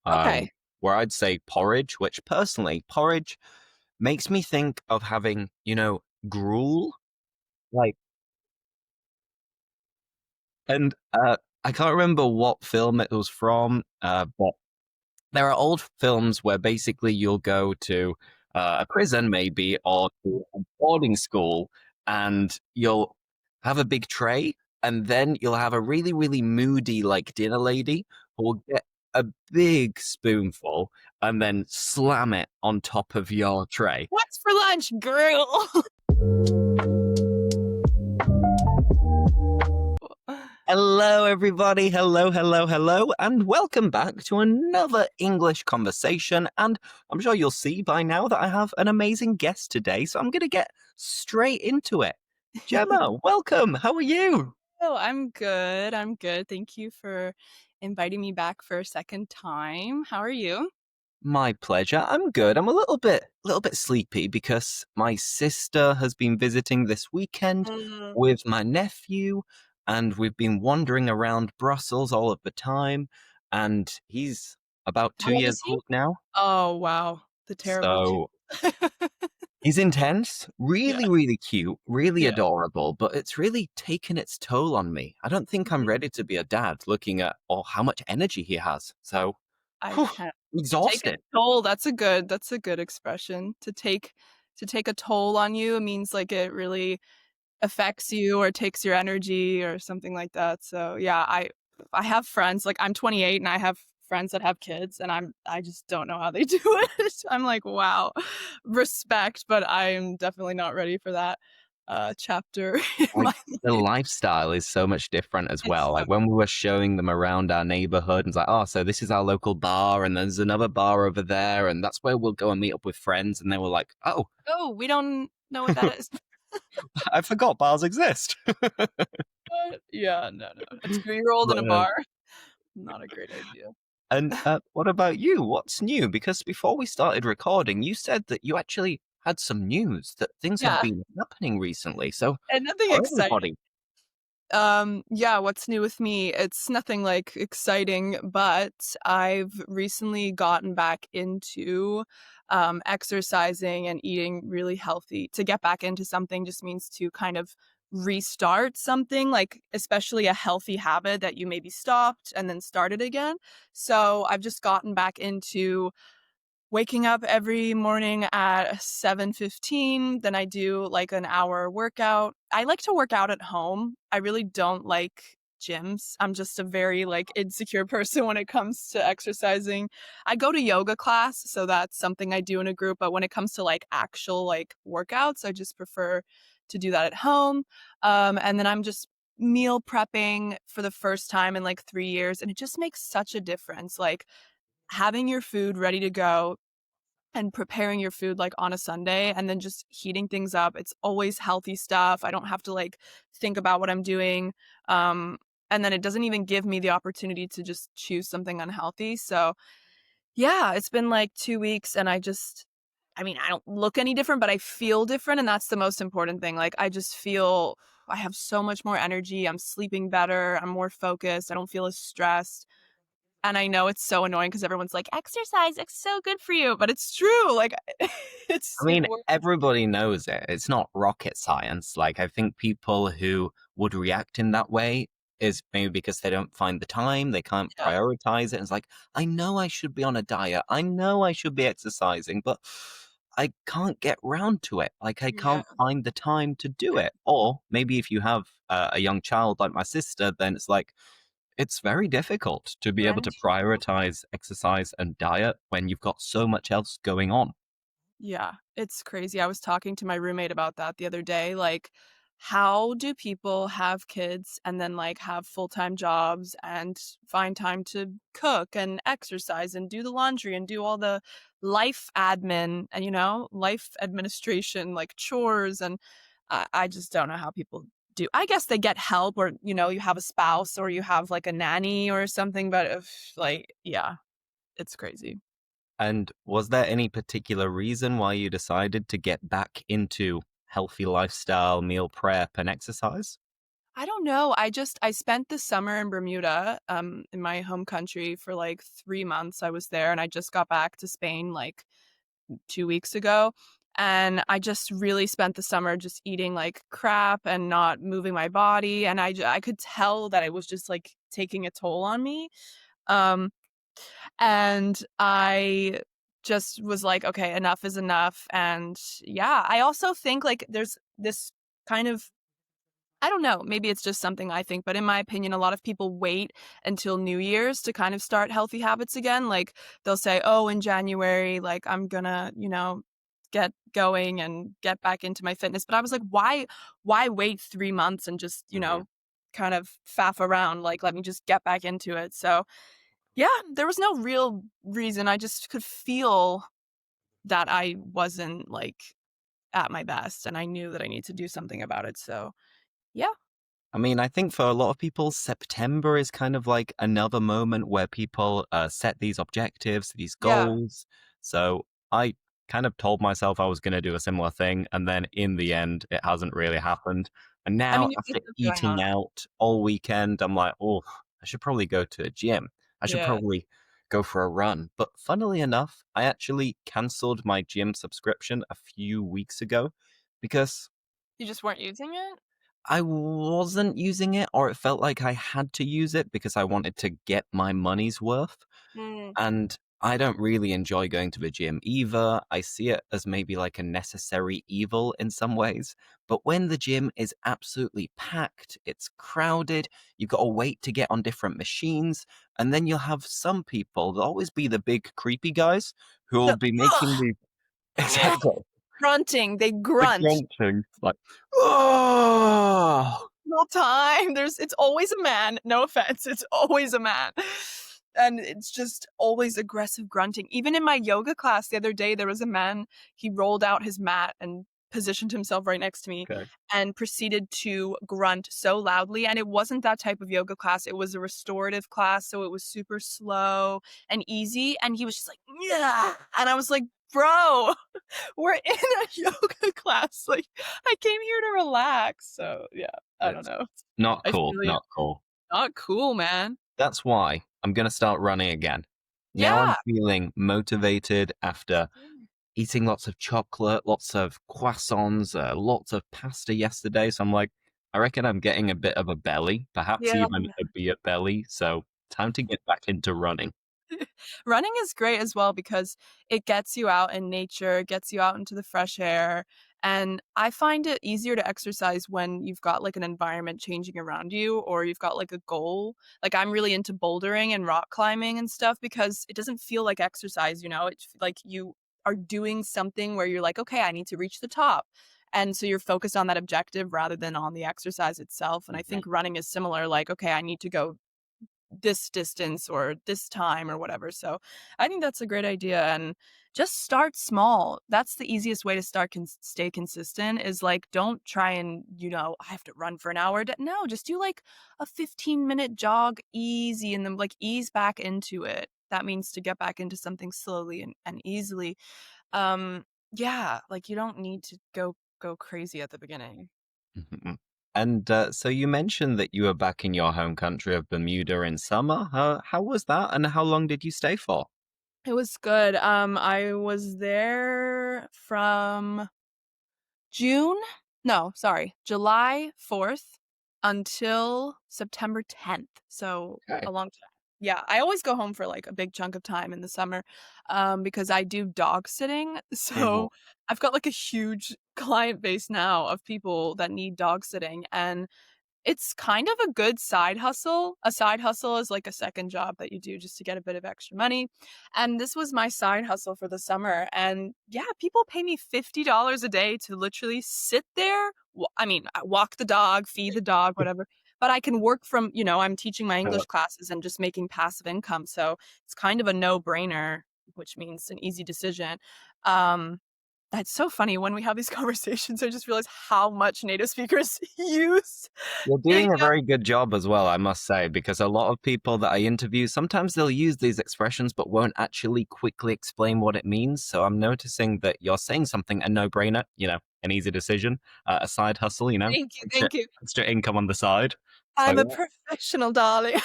Okay. where I'd say porridge, which personally, porridge makes me think of having, gruel. Like, and I can't remember what film it was from, but there are old films where basically you'll go to a prison, maybe, or to a boarding school, and you'll have a big tray, and then you'll have a really, really moody, like, dinner lady who will get a big spoonful and then slam it on top of your tray. What's for lunch, girl? Hello, everybody. Hello, hello, hello, and welcome back to another English conversation. And I'm sure you'll see by now that I have an amazing guest today, so I'm going to get straight into it. Gemma, welcome. How are you? Oh, I'm good. I'm good. Thank you for inviting me back for a second time. How are you? My pleasure. I'm good. I'm a little bit sleepy because my sister has been visiting this weekend Mm. with my nephew, and we've been wandering around Brussels all of the time. And he's about How two old years is he? old now. Oh, wow. The terrible So two. he's intense, Yeah, really, really cute, really yeah. adorable, but it's really taken its toll on me. I don't think I'm Mhm. ready to be a dad looking at how much energy he has. So, I whew, can't to take a exhausted. toll, that's a good expression. To take a toll on you, it means, like, it really affects you or takes your energy or something like that. So, yeah, I have friends, like, I'm 28 and I have friends that have kids, and I just don't know how they do it. I'm like, "Wow, respect," but I'm definitely not ready for that, chapter in Like, my the life. lifestyle is so much different as It's well. so Like, when we were showing them around our neighborhood, and it's like, "Oh, so this is our local bar, and there's another bar over there, and that's where we'll go and meet up with friends." And they were like, "Oh, "Oh, we don't know what that is." I forgot bars exist." But yeah, no, no. A two-year-old in But, a bar? Not a great idea. and what about you? What's new? Because before we started recording, you said that you actually had some news that things have Yeah, been happening recently. So and nothing tell exciting. everybody. Yeah, what's new with me? It's nothing like exciting, but I've recently gotten back into exercising and eating really healthy. To get back into something just means to kind of restart something, like especially a healthy habit that you maybe stopped and then started again. So I've just gotten back into waking up every morning at 7:15, then I do, like, an hour workout. I like to work out at home. I really don't like gyms. I'm just a very, like, insecure person when it comes to exercising. I go to yoga class, so that's something I do in a group, but when it comes to, like, actual, like, workouts, I just prefer to do that at home. And then I'm just meal prepping for the first time in, like, 3 years, and it just makes such a difference, like, having your food ready to go and preparing your food, like, on a Sunday and then just heating things up. It's always healthy stuff. I don't have to, like, think about what I'm doing, and then it doesn't even give me the opportunity to just choose something unhealthy. So, yeah, it's been, like, 2 weeks, and I mean, I don't look any different, but I feel different, and that's the most important thing. Like, I just feel I have so much more energy, I'm sleeping better, I'm more focused, I don't feel as stressed. And I know it's so annoying because everyone's like, "Exercise, it's so good for you," but it's true, like, I it mean, works. everybody knows it. It's not rocket science. Like, I think people who would react in that way is maybe because they don't find the time, they can't Yeah, prioritize it. It's like, I know I should be on a diet, I know I should be exercising, but I can't get round to it. Like, I yeah, can't find the time to do it. Or maybe if you have a young child like my sister, then it's like, it's very difficult to be able to managing. prioritize exercise and diet when you've got so much else going on. Yeah, it's crazy. I was talking to my roommate about that the other day, like, how do people have kids and then, like, have full-time jobs and find time to cook and exercise and do the laundry and do all the life admin and, life administration, like chores, and I just don't know how people do. I guess they get help or, you have a spouse or you have, like, a nanny or something, but if, like, yeah, it's crazy. And was there any particular reason why you decided to get back into healthy lifestyle, meal prep, and exercise? I don't know. I spent the summer in Bermuda, in my home country for like 3 months. I was there and I just got back to Spain like 2 weeks ago. And I just really spent the summer just eating like crap and not moving my body. And I could tell that it was just like taking a toll on me. Um, and I just was like, okay, enough is enough. And yeah, I also think like there's this kind of, I don't know, maybe it's just something I think, but in my opinion, a lot of people wait until New Year's to kind of start healthy habits again. Like they'll say, oh, in January, like I'm gonna, get going and get back into my fitness. But I was like, why wait 3 months and just, Mhm. kind of faff around? Like, let me just get back into it. So yeah, there was no real reason. I just could feel that I wasn't like at my best and I knew that I need to do something about it. So yeah. I mean, I think for a lot of people, September is kind of like another moment where people set these objectives, these Yeah. goals. So I kind of told myself I was going to do a similar thing. And then in the end, it hasn't really happened. And I now, mean, you after get what's going eating on. out all weekend, I'm like, oh, I should probably go to a gym. I should Yeah. probably go for a run. But funnily enough, I actually canceled my gym subscription a few weeks ago because You just weren't using it? I wasn't using it, or it felt like I had to use it because I wanted to get my money's worth. Mm. And I don't really enjoy going to the gym either. I see it as maybe like a necessary evil in some ways. But when the gym is absolutely packed, it's crowded, you've got to wait to get on different machines. And then you'll have some people, there'll always be the big creepy guys who will The be making the ugh, exactly grunting, they the grunt grunting, like, oh, the whole time. It's always a man, no offense, it's always a man. And it's just always aggressive grunting. Even in my yoga class the other day, there was a man, he rolled out his mat and positioned himself right next to me okay. and proceeded to grunt so loudly, and it wasn't that type of yoga class, it was a restorative class, so it was super slow and easy, and he was just like, "Yeah," and I was like, "Bro, we're in a yoga class, like, I came here to relax." So, yeah, I don't It's know. not I cool, feel you. not cool. Not cool, man. That's why I'm gonna start running again. Now I'm Yeah. feeling motivated after eating lots of chocolate, lots of croissants, lots of pasta yesterday, so I'm like, I reckon I'm getting a bit of a belly, perhaps Yeah. even a beer belly, so time to get back into running. Running is great as well because it gets you out in nature, gets you out into the fresh air, and I find it easier to exercise when you've got, like, an environment changing around you or you've got, like, a goal. Like, I'm really into bouldering and rock climbing and stuff because it doesn't feel like exercise, It's like you are doing something where you're like, "Okay, I need to reach the top." And so you're focused on that objective rather than on the exercise itself, and I Mhm. think running is similar, like, "Okay, I need to go this distance or this time or whatever." So I think that's a great idea. And just start small. That's the easiest way to stay consistent is like, don't try and, I have to run for an hour. No, just do like a 15-minute jog easy and then like ease back into it. That means to get back into something slowly and easily. Um, yeah, like you don't need to go crazy at the beginning. Mhm. And so you mentioned that you were back in your home country of Bermuda in summer. How was that, and how long did you stay for? It was good. I was there from June? No, sorry, July 4th until September 10th, so Okay. a long time. Yeah, I always go home for, like, a big chunk of time in the summer, because I do dog sitting, Mhm. so I've got, like, a huge client base now of people that need dog sitting, and it's kind of a good side hustle. A side hustle is like a second job that you do just to get a bit of extra money, and this was my side hustle for the summer, and yeah, people pay me $50 a day to literally sit there. I mean, walk the dog, feed the dog, whatever, but I can work from, I'm teaching my Uh, English classes and just making passive income, so it's kind of a no-brainer, which means an easy decision. Um That's so funny when we have these conversations, I just realize how much native speakers use You're doing a idiom. very good job as well, I must say, because a lot of people that I interview, sometimes they'll use these expressions but won't actually quickly explain what it means. So I'm noticing that you're saying something, a no-brainer, an easy decision, a side hustle, Thank you, extra, thank you. extra income on the side. So I'm a yeah, professional, darling.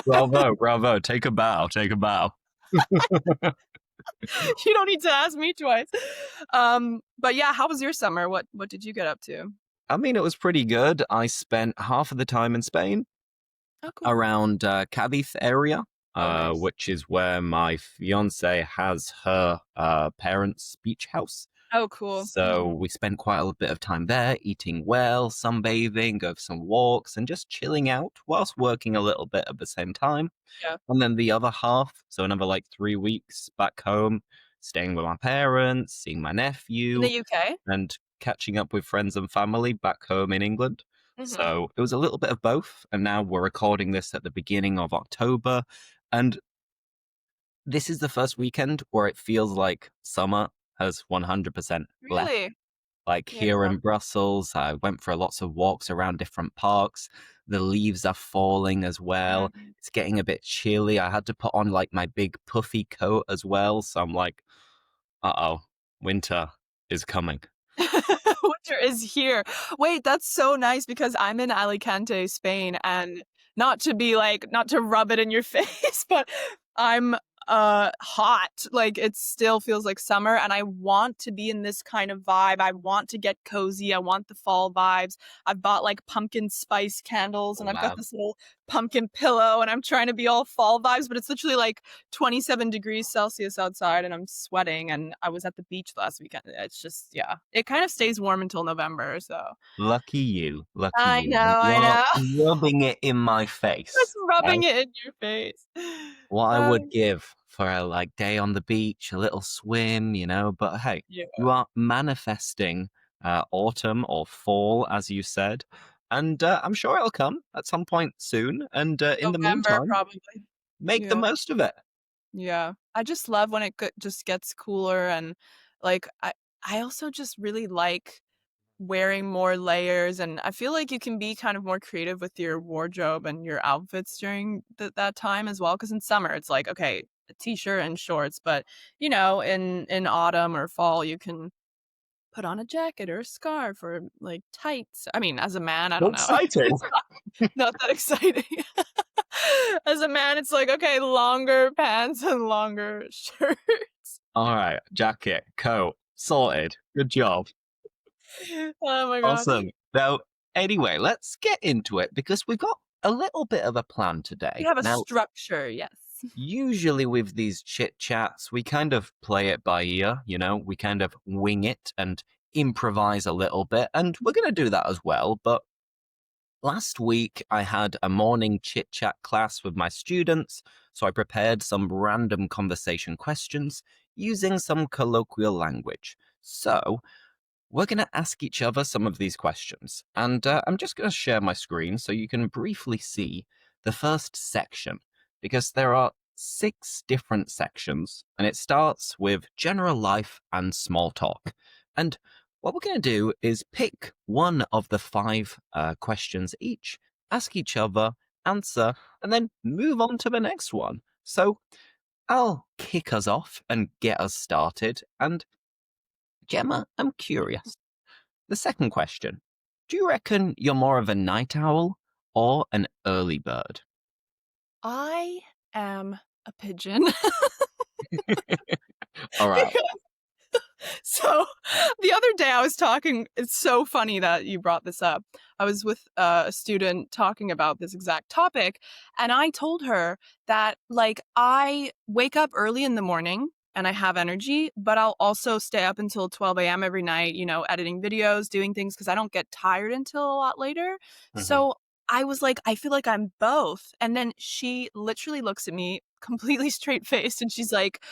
bravo, bravo. Take a bow, take a bow. You don't need to ask me twice. But yeah, how was your summer? What did you get up to? I mean, it was pretty good. I spent half of the time in Spain Oh, cool. around Cadiz area, Oh, nice. which is where my fiance has her parents' beach house. Oh, cool. So Mhm. we spent quite a bit of time there, eating well, sunbathing, go for some walks, and just chilling out whilst working a little bit at the same time. Yeah. And then the other half, so another like 3 weeks back home, staying with my parents, seeing my In nephew, the UK? and catching up with friends and family back home in England. Mhm. So it was a little bit of both. And now we're recording this at the beginning of October. And this is the first weekend where it feels like summer has 100% left. Really? Like Yeah. here in Brussels, I went for lots of walks around different parks. The leaves are falling as well. Mm. It's getting a bit chilly. I had to put on like my big puffy coat as well. So I'm like, uh-oh, winter is coming. Winter is here. Wait, that's so nice because I'm in Alicante, Spain, and not to rub it in your face, but I'm hot. Like it still feels like summer and I want to be in this kind of vibe. I want to get cozy. I want the fall vibes. I've bought like pumpkin spice candles Oh, and I've got wow. this little pumpkin pillow and I'm trying to be all fall vibes, but it's literally like 27 degrees Celsius outside and I'm sweating and I was at the beach last weekend. It's just, yeah, it kind of stays warm until November. So Lucky you. Lucky I you. know, I You're know. rubbing it in my Just face. rubbing Right? it in your face. What I would Um, give for a like day on the beach, a little swim, but hey, yeah, you are manifesting autumn or fall, as you said, and I'm sure it'll come at some point soon. And in the November meantime, probably. make the Yeah, most of it. yeah. I just love when just gets cooler and like I also just really like wearing more layers and I feel like you can be kind of more creative with your wardrobe and your outfits during that time as well because in summer it's like okay a t-shirt and shorts but in autumn or fall you can put on a jacket or a scarf or like tights. I mean as a man I So don't know exciting! it's not that exciting. As a man it's like okay longer pants and longer shirts. All right, jacket, coat, sorted. Good job. Oh my god. Awesome. Now, anyway, let's get into it because we've got a little bit of a plan We today. have a Now, structure, yes. usually with these chit chats, we kind of play it by ear, we kind of wing it and improvise a little bit. And we're going to do that as well. But last week, I had a morning chit chat class with my students. So I prepared some random conversation questions using some colloquial language. So we're going to ask each other some of these questions. And I'm just going to share my screen so you can briefly see the first section, because there are 6 different sections, and it starts with general life and small talk. And what we're going to do is pick one of the 5 questions each, ask each other, answer, and then move on to the next one. So I'll kick us off and get us started. And Gemma, I'm curious. The second question: do you reckon you're more of a night owl or an early bird? I am a pigeon. All right. So the other day I was talking, it's so funny that you brought this up. I was with a student talking about this exact topic, and I told her that, like, I wake up early in the morning and I have energy, but I'll also stay up until 12 a.m. every night, editing videos, doing things because I don't get tired until a lot later. Mhm. So I was like, I feel like I'm both. And then she literally looks at me completely straight faced and she's like,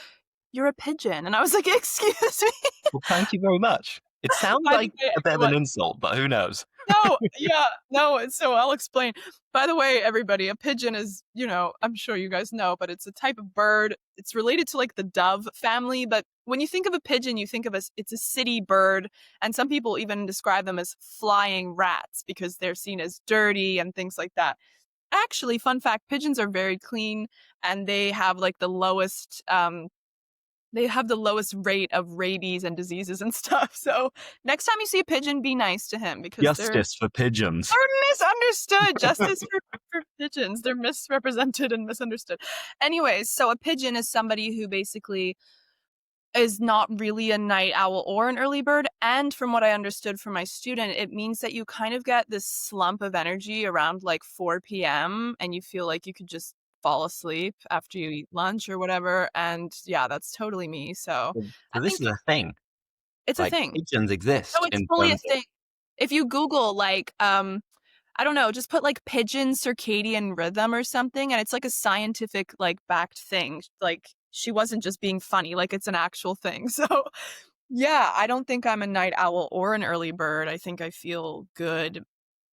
you're a pigeon. And I was like, excuse me. Well, thank you very much. It sounds By the like way, a bit of an everyone, insult, but who knows? No, yeah, no, and so I'll explain. By the way, everybody, a pigeon is, I'm sure you guys know, but it's a type of bird. It's related to like the dove family, but when you think of a pigeon, you think of it's a city bird, and some people even describe them as flying rats because they're seen as dirty and things like that. Actually, fun fact, pigeons are very clean and they have the lowest rate of rabies and diseases and stuff. So next time you see a pigeon, be nice to him because Justice for pigeons. they're misunderstood. Justice for pigeons. They're misrepresented and misunderstood. Anyways, so a pigeon is somebody who basically is not really a night owl or an early bird. And from what I understood from my student, it means that you kind of get this slump of energy around like 4 p.m. and you feel like you could just fall asleep after you eat lunch or whatever. And yeah, that's totally me. So I So this think is a thing. it's a Like thing. pigeons No, exist it's in fully a terms of thing. If you Google like I don't know, just put like pigeon circadian rhythm or something, and it's like a scientific like backed thing. Like she wasn't just being funny, like it's an actual thing. So yeah, I don't think I'm a night owl or an early bird. I think I feel good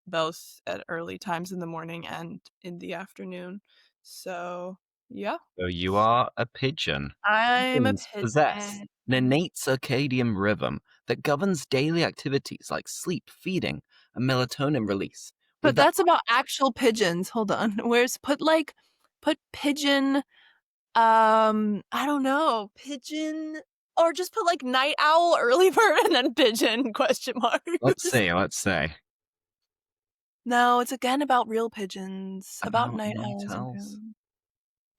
both at early times in the morning and in the afternoon. So yeah, so you are a pigeon. I'm a Pigeons possess pigeon. an innate circadian rhythm that governs daily activities like sleep, feeding, and melatonin release. With But that, that's about actual pigeons. Hold on. Where's put pigeon I don't know, pigeon or just put like night owl, early bird, and then pigeon question mark. let's say No, it's again about real pigeons, about about night night owls and owls. pigeons.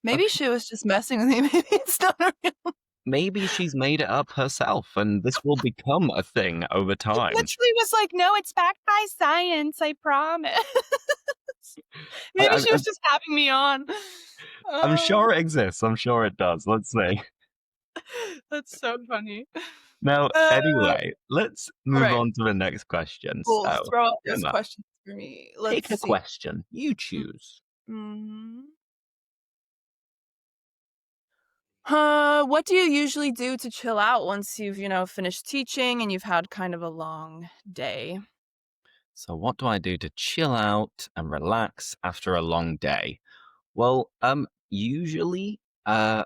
Maybe Okay, she was just messing with me. Maybe it's not a real. maybe she's made it up herself, and this will become a thing over She time. literally was like, "No, it's backed by science, I promise." I, Maybe I, she was I'm just having me on. I'm Oh, sure it exists. I'm sure it does. Let's see. that's so funny. Now, Uh, anyway, let's all move right, on to the next question. cool. So, Throw out those Gemma, questions for me. Let's pick a see. question. You choose. Mm. What do you usually do to chill out once you've, finished teaching and you've had kind of a long day? So, what do I do to chill out and relax after a long day? Well, usually, I'll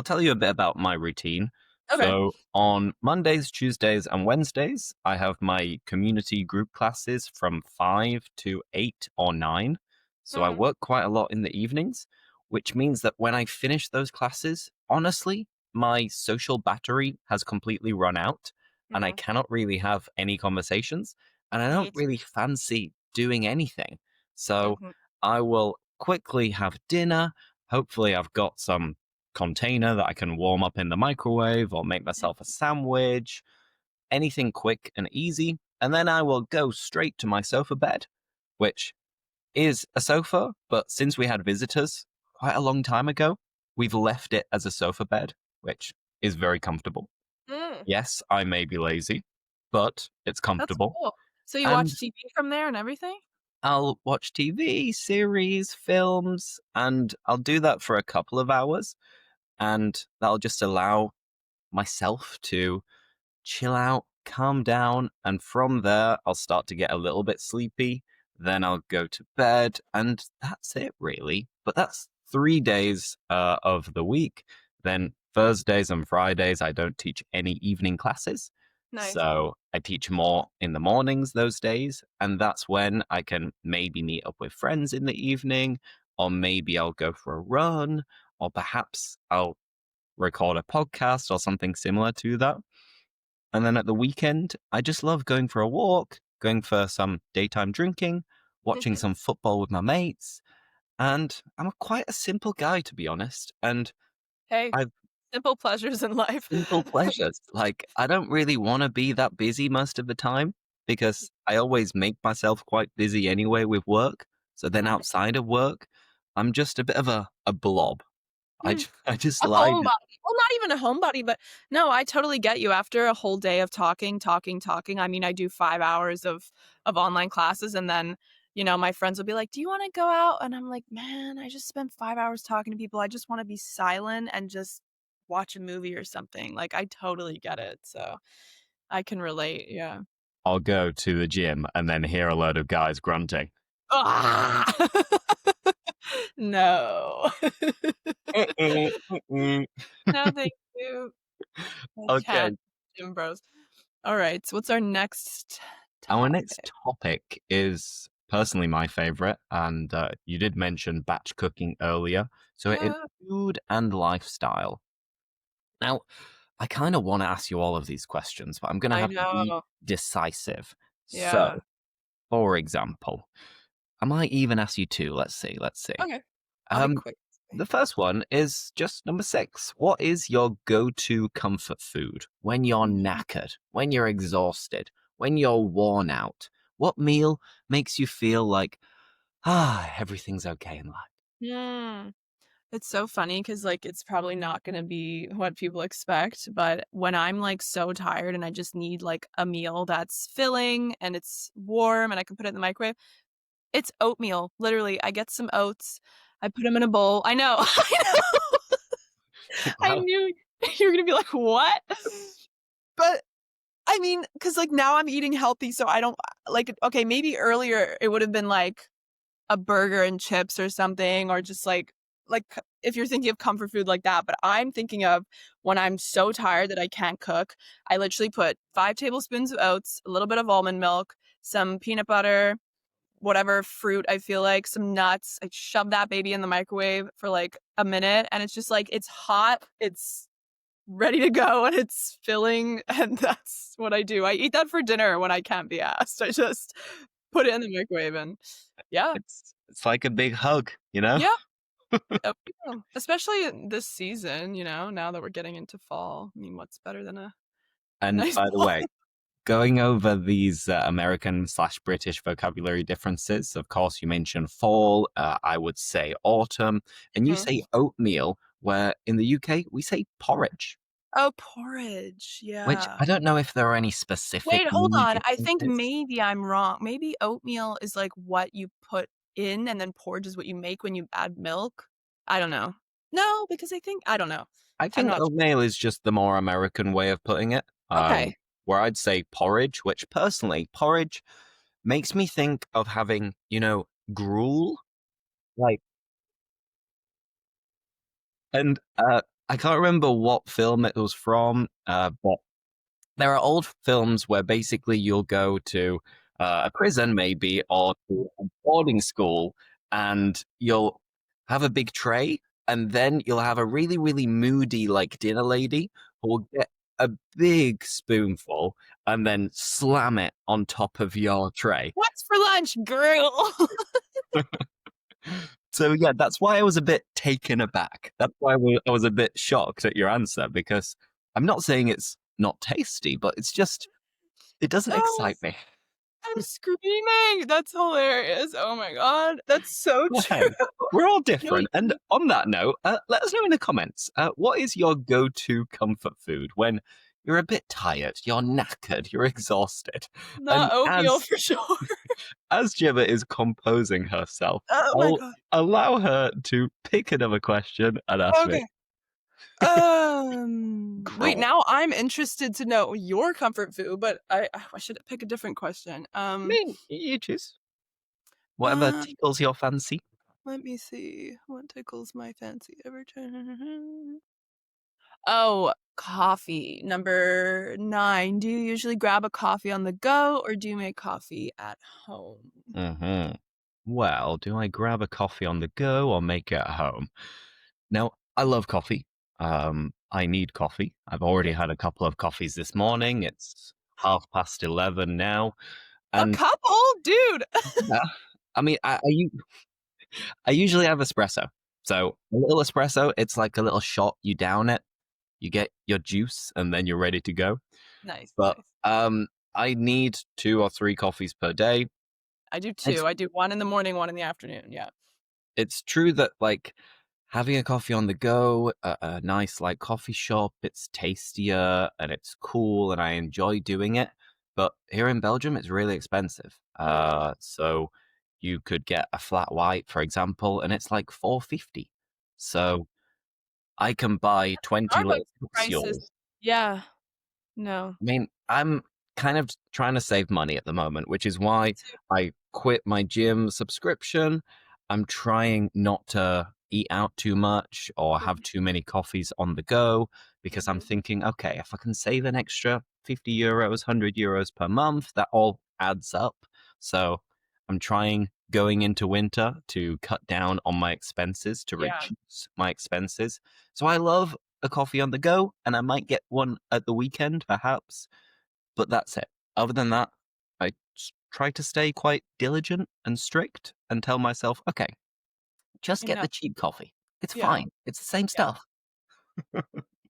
tell you a bit about my routine. Okay. So, on Mondays, Tuesdays, and Wednesdays, I have my community group classes from 5 to 8 or 9. So, I Mm, work quite a lot in the evenings, which means that when I finish those classes, honestly, my social battery has completely run out and I mhm. cannot really have any conversations. And I don't Me too. really fancy doing anything. So, Mhm, I will quickly have dinner. Hopefully, I've got some container that I can warm up in the microwave or make myself a sandwich, anything quick and easy. And then I will go straight to my sofa bed, which is a sofa, but since we had visitors quite a long time ago, we've left it as a sofa bed, which is very comfortable. mm, Yes, I may be lazy, but it's that's comfortable. cool. So you And watch TV from there and everything? I'll watch TV, series, films, and I'll do that for a couple of hours. And that'll just allow myself to chill out, calm down. And from there, I'll start to get a little bit sleepy. Then I'll go to bed. And that's it, really. But that's 3 days of the week. Then Thursdays and Fridays, I don't teach any evening classes. Nice. So I teach more in the mornings those days. And that's when I can maybe meet up with friends in the evening, or maybe I'll go for a run, or perhaps I'll record a podcast or something similar to that. And then at the weekend, I just love going for a walk, going for some daytime drinking, watching Mhm. some football with my mates. And I'm quite a simple guy, to be honest. And Hey, I've simple pleasures in life. simple pleasures. Like, I don't really want to be that busy most of the time because I always make myself quite busy anyway with work. So then Got it. outside of work, I'm just a bit of a blob. Mm. I just A like, homebody. Well, not even a homebody, but no, I totally get you. After a whole day of talking, talking, talking, I mean, I do 5 hours of online classes, and then, my friends will be like, "Do you wanna go out?" And I'm like, "Man, I just spent 5 hours talking to people. I just wanna be silent and just watch a movie or something." Like, I totally get it, so I can relate, yeah. I'll go to the gym and then hear a load of guys grunting. Ah! No. No, thank you. I can't. Okay. Gym bros. Alright, so what's our next Our next topic? topic is personally my favorite, and you did mention batch cooking earlier. So it's Yeah, food and lifestyle. Now, I kind of want to ask you all of these questions, but I'm going to I have to be know. decisive. So, Yeah. for example, I might even ask you two. Let's see. Okay. I'll be Um, quick. the first one is just number six. What is your go-to comfort food when you're Mm. knackered, when you're exhausted, when you're worn out? What meal makes you feel like, everything's okay in life? Mm. It's so funny because, like, it's probably not gonna be what people expect, but when I'm, like, so tired and I just need, like, a meal that's filling and it's warm and I can put it in the microwave, it's oatmeal, literally. I get some oats, I put them in a bowl. I know, I know. I Wow. knew you were gonna be like, "What?" But, I mean, because like, now I'm eating healthy, so I don't like, okay, maybe earlier it would've been, like, a burger and chips or something, or just if you're thinking of comfort food like that, but I'm thinking of when I'm so tired that I can't cook, I literally put 5 tablespoons of oats, a little bit of almond milk, some peanut butter, whatever fruit I feel like, some nuts. I shove that baby in the microwave for like a minute, and it's just like it's hot, it's ready to go, and it's filling, and that's what I do. I eat that for dinner when I can't be asked. I just put it in the microwave and yeah. It's like a big hug, you know? Yeah. Yeah, especially in this season, now that we're getting into fall. I mean, what's better than a And nice by the bowl? way, going over these American slash British vocabulary differences, of course, you mentioned fall, I would say autumn, and you Mhm. say oatmeal, where in the UK we say porridge, Oh, porridge, which yeah. I don't know if there are any specific Wait, hold mini on, I think differences. maybe I'm wrong. Maybe oatmeal is, like, what you put in, and then porridge is what you make when you add milk? I don't know. No, because I don't know. I I'm think not sure. oatmeal is just the more American way of putting it, Okay. where I'd say porridge, which personally, porridge makes me think of having, gruel. Like, and I can't remember what film it was from, but there are old films where basically you'll go to a prison, maybe, or to a boarding school, and you'll have a big tray, and then you'll have a really, really moody, like, dinner lady who will get a big spoonful and then slam it on top of your tray. What's for lunch? Grill. So yeah, that's why I was a bit taken aback. That's why I was a bit shocked at your answer because I'm not saying it's not tasty, but it's just it doesn't Oh, excite me. I'm screaming. That's hilarious. Oh my god. That's so Well, true. hey, we're all No, different. And on that note, let us know in the comments what is your go-to comfort food when you're a bit tired, you're knackered, you're exhausted, and not oatmeal for sure. as Gemma is composing herself, Oh my I'll god. allow her to pick another question and ask me. Okay. Wait, Crawl. now I'm interested to know your comfort food, but I should pick a different question. I mean, you choose whatever Um, tickles your fancy. let me see. What tickles my fancy every time? Oh, coffee. Number 9. Do you usually grab a coffee on the go or do you make coffee at home? Hmm. Well, do I grab a coffee on the go or make it at home? Now, I love coffee. I need coffee. I've already Yeah. had a couple of coffees this morning. It's 11:30 now, A and couple? Dude. yeah, I mean, I usually have espresso. So a little espresso, it's like a little shot. You down it, you get your juice, and then you're ready to go. Nice, But nice. I need 2 or 3 coffees per day. I do It's 2. I do 1 in the morning, 1 in the afternoon, yeah. it's true that like having a coffee on the go, a nice like coffee shop, it's tastier and it's cool, and I enjoy doing it. But here in Belgium, it's really expensive. Mm. So you could get a flat white, for example, and it's like 4.50. So I can buy 20 little Starbucks capsules. prices. Yeah. No. I mean, kind of trying to save money at the moment, which is Me why too. I quit my gym subscription. I'm trying not to eat out too much or have Mhm, too many coffees on the go because I'm mhm. thinking, okay, if I can save an extra 50 euros, 100 euros per month, that all adds up. So I'm trying going into winter to cut down on my expenses, to Yeah, reduce my expenses. So I love a coffee on the go, and I might get one at the weekend, perhaps, but that's it. Other than that, try to stay quite diligent and strict and tell myself, okay, just get enough. the cheap coffee. It's Yeah, fine. It's the same yeah. stuff.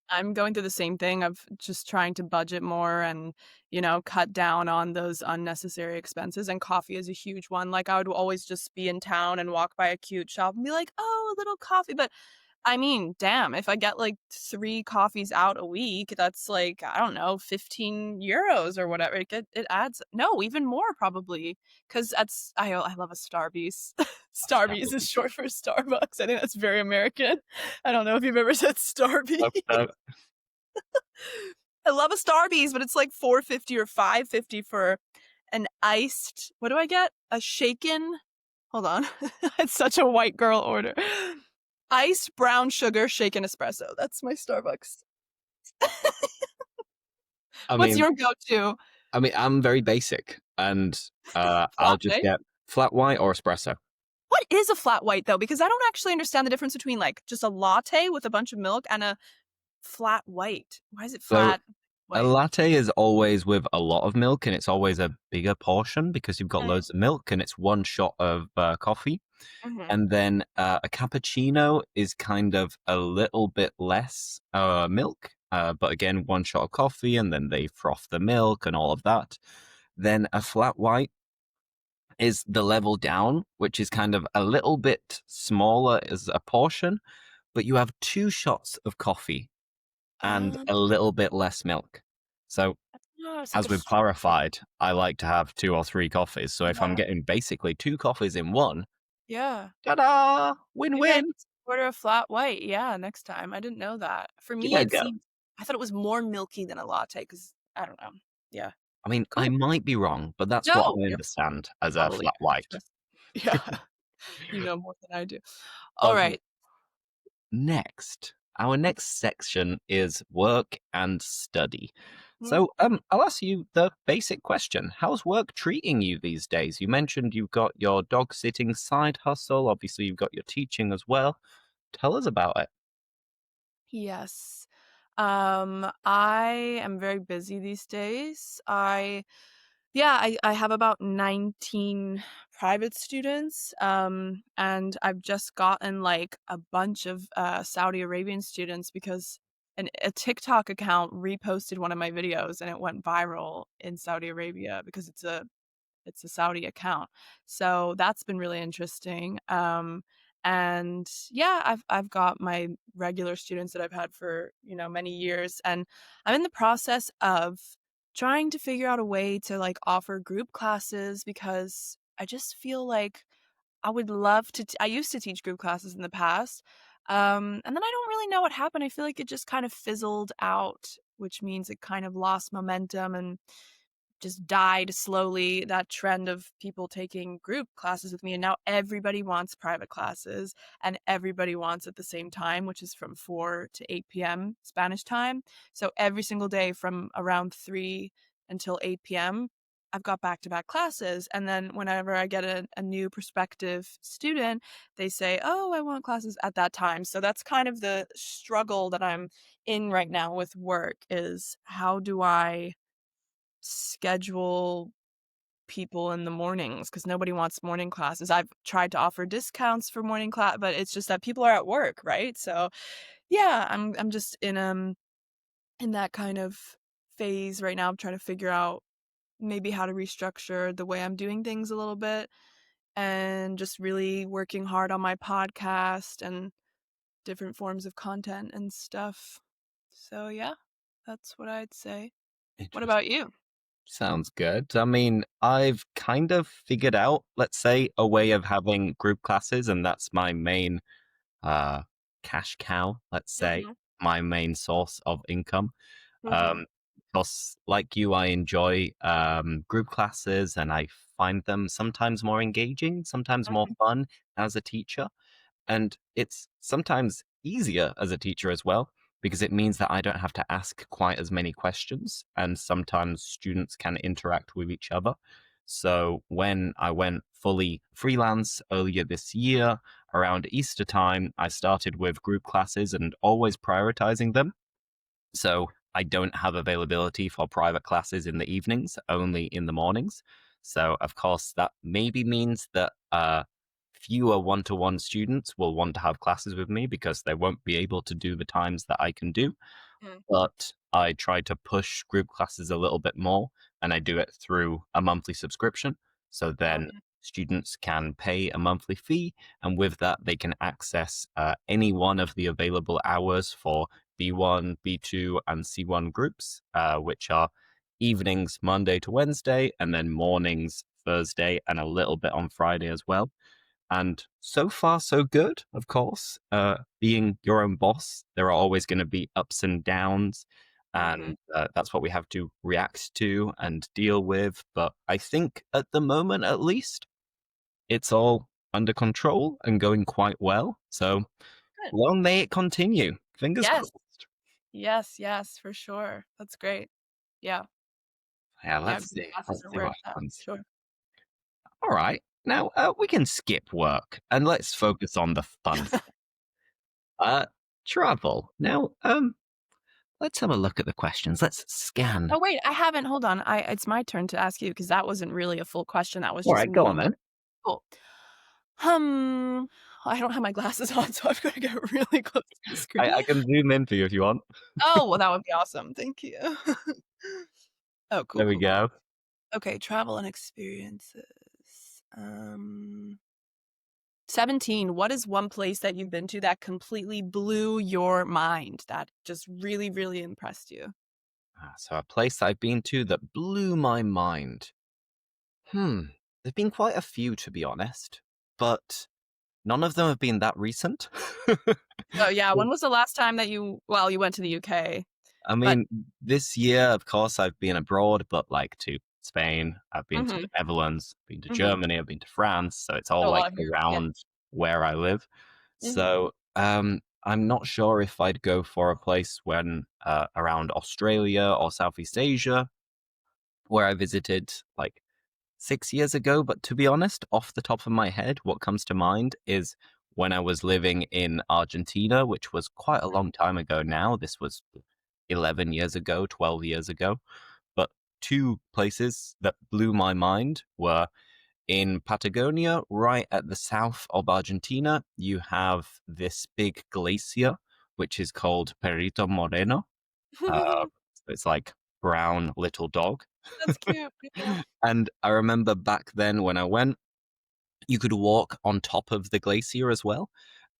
I'm going through the same thing of just trying to budget more and, cut down on those unnecessary expenses, and coffee is a huge one. Like, I would always just be in town and walk by a cute shop and be like, "Oh, a little coffee," but I mean, damn, if I get, like, 3 coffees out a week, that's, like, I don't know, 15 euros or whatever. It adds no, even more probably, 'cause that's I love a Starbucks. Starbucks is short for Starbucks. I think that's very American. I don't know if you've ever said Starbucks. Uh, I love a Starbucks, but it's, like, 4.50 or 5.50 for an iced what do I get? A shaken hold on. It's such a white girl order. Iced brown sugar shaken espresso. That's my Starbucks. I What's mean, your go-to? I'm very basic, and I'll Flat just white? get flat white or espresso. What is a flat white, though? Because I don't actually understand the difference between, like, just a latte with a bunch of milk and a flat white. Why is it So flat a white? latte is always with a lot of milk, and it's always a bigger portion because you've got Mm, loads of milk, and it's one shot of coffee. mhm. And then a cappuccino is kind of a little bit less milk, but again, one shot of coffee, and then they froth the milk and all of that. Then a flat white is the level down, which is kind of a little bit smaller as a portion, but you have two shots of coffee and Oh, a little bit less milk. So, it's like as a we've sh clarified, I like to have two or three coffees. So, if I'm yeah, getting basically two coffees in one, yeah. ta da! Win Maybe I win! need to order a flat white, yeah, next time. I didn't know that. For Give me, it a it go. seemed I thought it was more milky than a latte because I don't know. Yeah. I mean, I Cool. might be wrong, but that's what No, I you're understand as a probably flat right, white. trust me. Yeah. You know more than I do. Okay, Alright. next. Our next section is work and study. Mhm. So, I'll ask you the basic question. How's work treating you these days? You mentioned you've got your dog sitting side hustle. Obviously, you've got your teaching as well. Tell us about it. Yes. I am very busy these days. I have about 19 private students, and I've just gotten, like, a bunch of, Saudi Arabian students because a TikTok account reposted one of my videos, and it went viral in Saudi Arabia because it's a Saudi account. So that's been really interesting. And yeah, I've got my regular students that I've had for, many years, and I'm in the process of trying to figure out a way to like offer group classes because I just feel like I would love to I used to teach group classes in the past. And then I don't really know what happened. I feel like it just kind of fizzled out, which means it kind of lost momentum and just died slowly, that trend of people taking group classes with me, and now everybody wants private classes, and everybody wants at the same time, which is from 4 to 8 p.m. Spanish time. So every single day from around 3 until 8 p.m., I've got back-to-back classes, and then whenever I get a new prospective student, they say, "Oh, I want classes at that time." So that's kind of the struggle that I'm in right now with work is how do I schedule people in the mornings because nobody wants morning classes. I've tried to offer discounts for morning class, but it's just that people are at work, right? So, yeah, I'm just in that kind of phase right now. I'm trying to figure out maybe how to restructure the way I'm doing things a little bit and just really working hard on my podcast and different forms of content and stuff. So, yeah, that's what I'd say. What Interesting. about you? Sounds good. I mean, I've kind of figured out, let's say, a way of having group classes, and that's my main uh, cash cow, let's say, Mhm. my main source of income. Mhm. course, like you, I enjoy group classes and I find them sometimes more engaging, sometimes more Mhm, fun as a teacher. And it's sometimes easier as a teacher as well, because it means that I don't have to ask quite as many questions. And sometimes students can interact with each other. So when I went fully freelance earlier this year, around Easter time, I started with group classes and always prioritizing them. So I don't have availability for private classes in the evenings, only in the mornings. So of course that maybe means that fewer one-to-one students will want to have classes with me because they won't be able to do the times that I can do. mhm. But I try to push group classes a little bit more, and I do it through a monthly subscription. So then Okay. students can pay a monthly fee, and with that, they can access any one of the available hours for B1, B2, and C1 groups, which are evenings Monday to Wednesday, and then mornings Thursday, and a little bit on Friday as well. And so far, so good, of course. Being your own boss, there are always going to be ups and downs. Mhm. And that's what we have to react to and deal with. But I think at the moment, at least, it's all under control and going quite well. So Good. long may it continue. Fingers Yes. crossed. Yes, yes, for sure. That's great. Yeah. Yeah, Yeah, let's group see. classes Let's are see where what it's at, happens. sure. All right. Now we can skip work and let's focus on the fun stuff. Travel. Now, let's have a look at the questions. Let's scan. Oh, wait, I haven't hold on, it's my turn to ask you because that wasn't really a full question, that was All just right, go on me. then. Cool. Hmm, I don't have my glasses on, so I'm gonna get really close to the screen. I can zoom in for you if you want. Oh, well, that would be awesome, thank you. Oh, cool, There we cool, cool. go. Okay, travel and experiences. 17, what is one place that you've been to that completely blew your mind, that just really, really impressed you? So a place I've been to that blew my mind. Hmm. There've been quite a few, to be honest, but none of them have been that recent. Oh, yeah, when was the last time that you went to the UK, I but mean, this year, of course, I've been abroad, but like to Spain, I've been to mhm, the Netherlands, been to mhm. Germany, I've been to France, so it's all A like lot of European. around where I live. Mhm. So I'm not sure if I'd go for a place when around Australia or Southeast Asia, where I visited like 6 years ago. But to be honest, off the top of my head, what comes to mind is when I was living in Argentina, which was quite a long time ago now. This was 11 years ago, 12 years ago. But two places that blew my mind were in Patagonia, right at the south of Argentina. You have this big glacier, which is called Perito Moreno. Uh, it's like brown little dog. That's cute, yeah. And I remember back then when I went, you could walk on top of the glacier as well.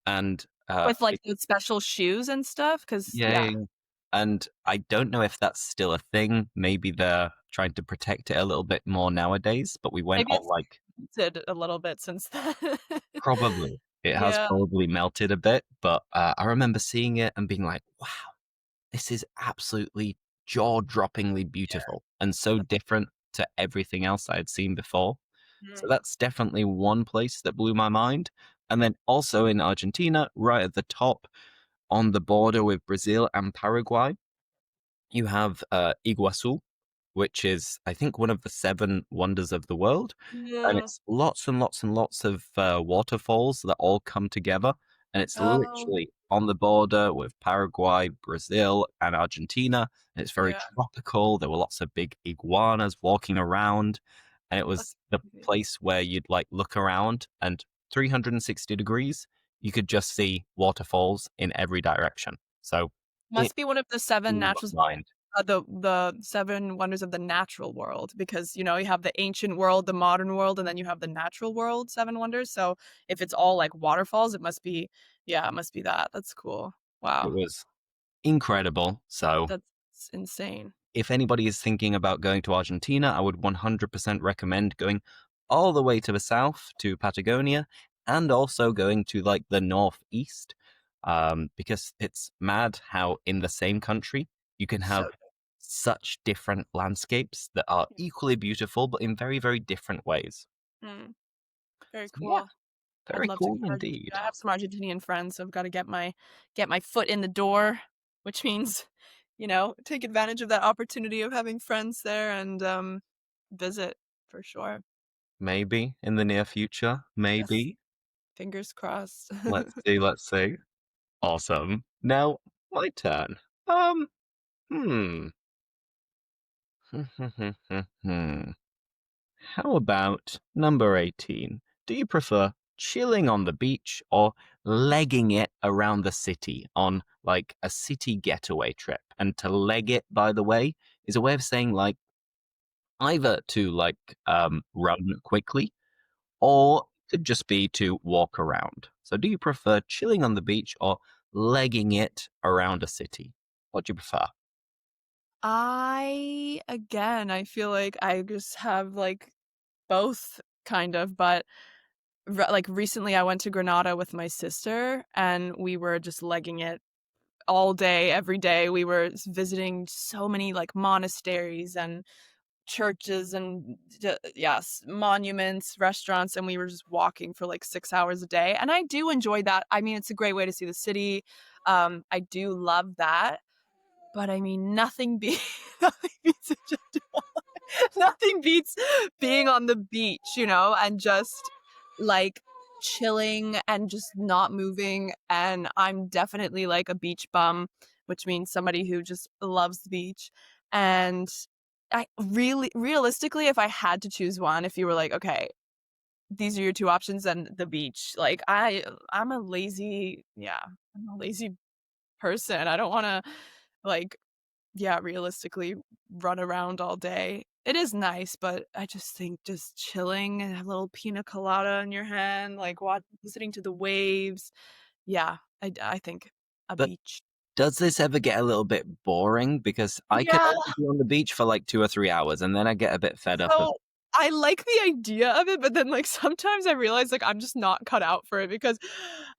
And With, like, the special shoes and stuff, 'cause yeah, yeah, yeah, yeah. And I don't know if that's still a thing. Maybe they're trying to protect it a little bit more nowadays. But we went maybe on it's like melted a little bit since then. probably it has Yeah, probably melted a bit. But I remember seeing it and being like, wow, this is absolutely jaw-droppingly beautiful and so that's different to everything else I had seen before. So mhm. that's definitely one place that blew my mind. And then also in Argentina, right at the top on the border with Brazil and Paraguay, you have Iguazu, which is, I think, one of the seven wonders of the world. And Yeah. it's lots and lots and lots of waterfalls that all come together. And it's Oh, literally on the border with Paraguay, Brazil, and Argentina. And it's very yeah, tropical. There were lots of big iguanas walking around. And it that's was the crazy. place where you'd like look around and 360 degrees, you could just see waterfalls in every direction. So it Must be one of the 7 blew natural my mind. the 7 wonders of the natural world because, you have the ancient world, the modern world, and then you have the natural world, 7 wonders, so if it's all, like, waterfalls, it must be yeah, it must be that. That's cool. It Wow. was incredible. So, That's insane. if anybody is thinking about going to Argentina, I would 100% recommend going all the way to the south to Patagonia and also going to like the northeast because it's mad how in the same country you can So have such different landscapes that are equally beautiful, but in very, very different ways. Mm, very So yeah, cool. I'd very love to cool go to Argentina. indeed. I have some Argentinian friends, so I've got to get my foot in the door, which means, take advantage of that opportunity of having friends there and visit for sure. Maybe in the near future, Yes, maybe. fingers crossed. Let's see, let's see. Awesome. Now, my turn. Um, hmm. How about number 18? Do you prefer chilling on the beach or legging it around the city on like a city getaway trip? And to leg it, by the way, is a way of saying like either to like run quickly or it could just be to walk around. So do you prefer chilling on the beach or legging it around a city? What do you prefer? I feel like I just have like both kind of, but like recently I went to Granada with my sister and we were just legging it all day, every day. We were visiting so many like monasteries and churches and yes, monuments, restaurants, and we were just walking for like 6 hours a day. And I do enjoy that. I mean, it's a great way to see the city. I do love that. But I mean, nothing nothing beats it just nothing beats being on the beach, and just like chilling and just not moving. And I'm definitely like a beach bum, which means somebody who just loves the beach. And I really, realistically, if I had to choose one, if you were like, okay, these are your two options, then the beach. Like I'm a lazy person. I don't want to like yeah, realistically run around all day. It is nice, but I just think just chilling and have a little pina colada in your hand, like listening to the waves. Yeah, I think a But beach. does this ever get a little bit boring? Because I can Yeah, only be on the beach for like 2 or 3 hours and then I get a bit fed up of so I like the idea of it, but then like sometimes I realize like I'm just not cut out for it because